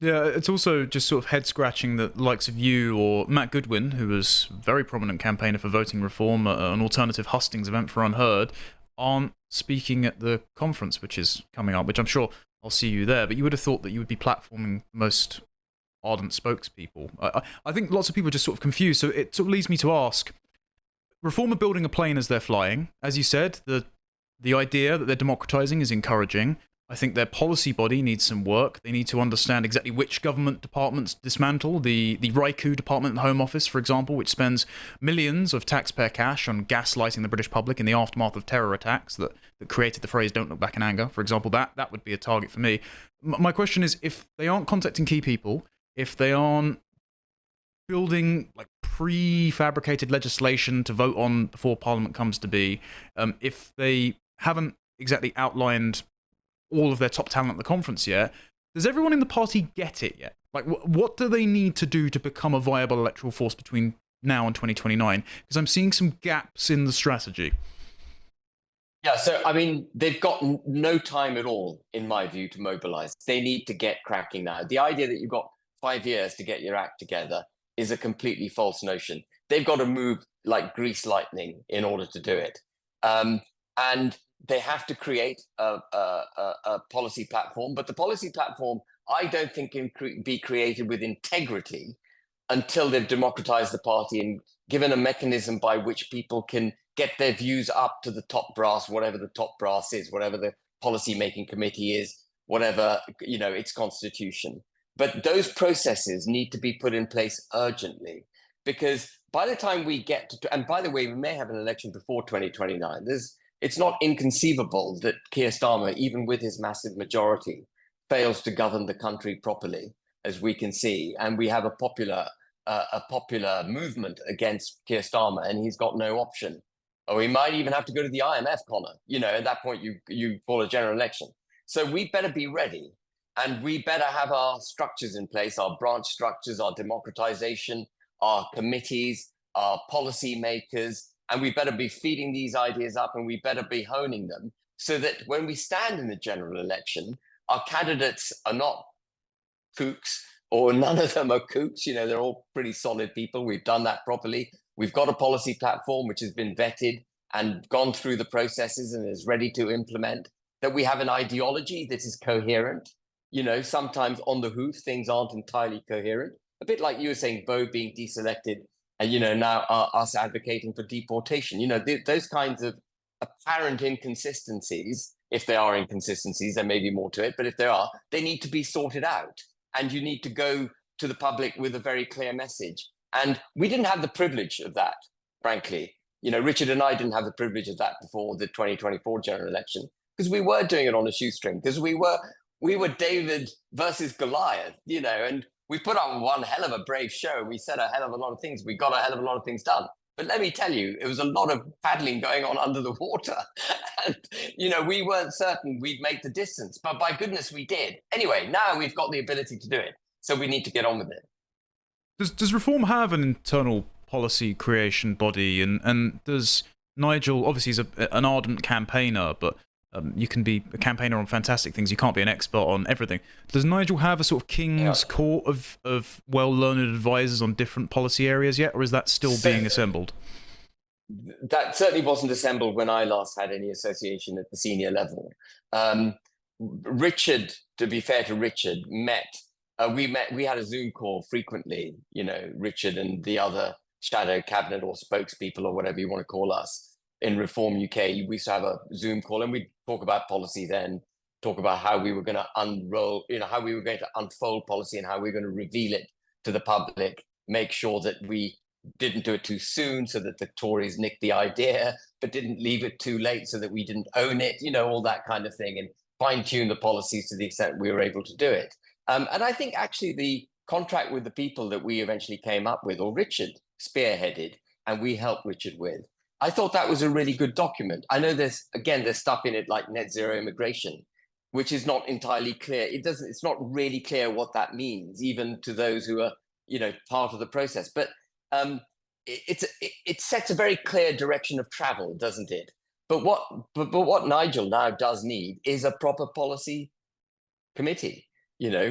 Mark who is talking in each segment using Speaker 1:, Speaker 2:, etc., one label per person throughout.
Speaker 1: Yeah, it's also just sort of head scratching that the likes of you or Matt Goodwin, who was a very prominent campaigner for voting reform, an alternative hustings event for Unheard, aren't speaking at the conference, which is coming up, which I'm sure I'll see you there. But you would have thought that you would be platforming most ardent spokespeople. I think lots of people are just sort of confused. So it sort of leads me to ask: Reform are building a plane as they're flying. As you said, the idea that they're democratizing is encouraging. I think their policy body needs some work. They need to understand exactly which government departments dismantle. The Raiku Department in the Home Office, for example, which spends millions of taxpayer cash on gaslighting the British public in the aftermath of terror attacks that created the phrase "Don't look back in anger." For example, that would be a target for me. My question is, if they aren't contacting key people, if they aren't building like prefabricated legislation to vote on before Parliament comes to be, if they haven't exactly outlined all of their top talent at the conference yet, does everyone in the party get it yet? Like, what do they need to do to become a viable electoral force between now and 2029? Because I'm seeing some gaps in the strategy.
Speaker 2: Yeah, so I mean, they've got no time at all, in my view, to mobilize. They need to get cracking now. The idea that you've got 5 years to get your act together is a completely false notion. They've got to move like grease lightning in order to do it. And they have to create a policy platform, but the policy platform, I don't think, can be created with integrity until they've democratized the party and given a mechanism by which people can get their views up to the top brass, whatever the top brass is, whatever the policy making committee is, whatever, its constitution. But those processes need to be put in place urgently, because by the time we get to, and by the way, we may have an election before 2029. It's not inconceivable that Keir Starmer, even with his massive majority, fails to govern the country properly, as we can see. And we have a popular movement against Keir Starmer, and he's got no option. Or he might even have to go to the IMF, Connor. At that point, you call a general election. So we better be ready, and we better have our structures in place, our branch structures, our democratization, our committees, our policy makers, and we better be feeding these ideas up, and we better be honing them so that when we stand in the general election, our candidates are not kooks, or none of them are kooks. They're all pretty solid people. We've done that properly. We've got a policy platform which has been vetted and gone through the processes and is ready to implement. That we have an ideology that is coherent. Sometimes on the hoof, things aren't entirely coherent. A bit like you were saying, Bo being deselected, and now us advocating for deportation. Those kinds of apparent inconsistencies, if there are inconsistencies, there may be more to it, but if there are, they need to be sorted out. And you need to go to the public with a very clear message. And we didn't have the privilege of that, frankly. Richard and I didn't have the privilege of that before the 2024 general election, because we were doing it on a shoestring, because we were David versus Goliath, and we put on one hell of a brave show. We said a hell of a lot of things. We got a hell of a lot of things done. But let me tell you, it was a lot of paddling going on under the water. And, we weren't certain we'd make the distance, but by goodness we did. Anyway, now we've got the ability to do it. So we need to get on with it.
Speaker 1: Does Reform have an internal policy creation body? And does Nigel, obviously he's an ardent campaigner, but you can be a campaigner on fantastic things. You can't be an expert on everything. Does Nigel have a sort of king's court of well-learned advisors on different policy areas yet, or is that still being assembled?
Speaker 2: That certainly wasn't assembled when I last had any association at the senior level. Richard, to be fair to Richard, we had a Zoom call frequently, Richard and the other shadow cabinet or spokespeople or whatever you want to call us in Reform UK. We used to have a Zoom call, and we'd talk about policy then, talk about how we were going to unroll, how we were going to unfold policy and how we were going to reveal it to the public, make sure that we didn't do it too soon so that the Tories nicked the idea, but didn't leave it too late so that we didn't own it, all that kind of thing, and fine tune the policies to the extent we were able to do it. And I think actually the contract with the people that we eventually came up with, or Richard spearheaded, and we helped Richard with, I thought that was a really good document. I know there's stuff in it like net zero immigration, which is not entirely clear. It's not really clear what that means, even to those who are, part of the process. But it sets a very clear direction of travel, doesn't it? But what Nigel now does need is a proper policy committee,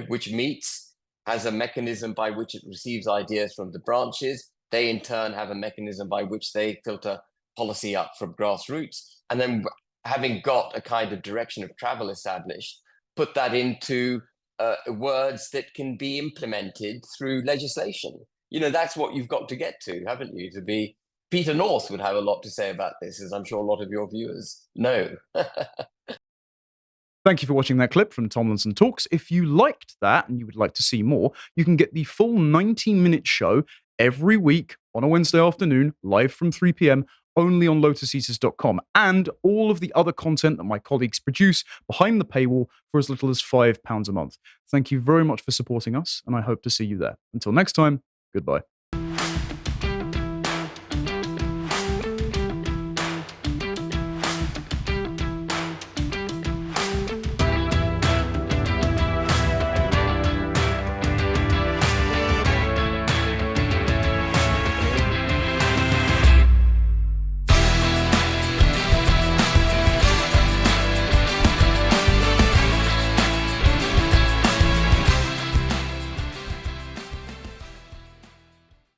Speaker 2: which meets has a mechanism by which it receives ideas from the branches. They in turn have a mechanism by which they filter policy up from grassroots. And then having got a kind of direction of travel established, put that into words that can be implemented through legislation. That's what you've got to get to, haven't you? To be Peter North would have a lot to say about this, as I'm sure a lot of your viewers know.
Speaker 1: Thank you for watching that clip from Tomlinson Talks. If you liked that and you would like to see more, you can get the full 90-minute show every week on a Wednesday afternoon, live from 3 p.m., only on lotuseaters.com, and all of the other content that my colleagues produce behind the paywall for as little as £5 a month. Thank you very much for supporting us, and I hope to see you there. Until next time, goodbye.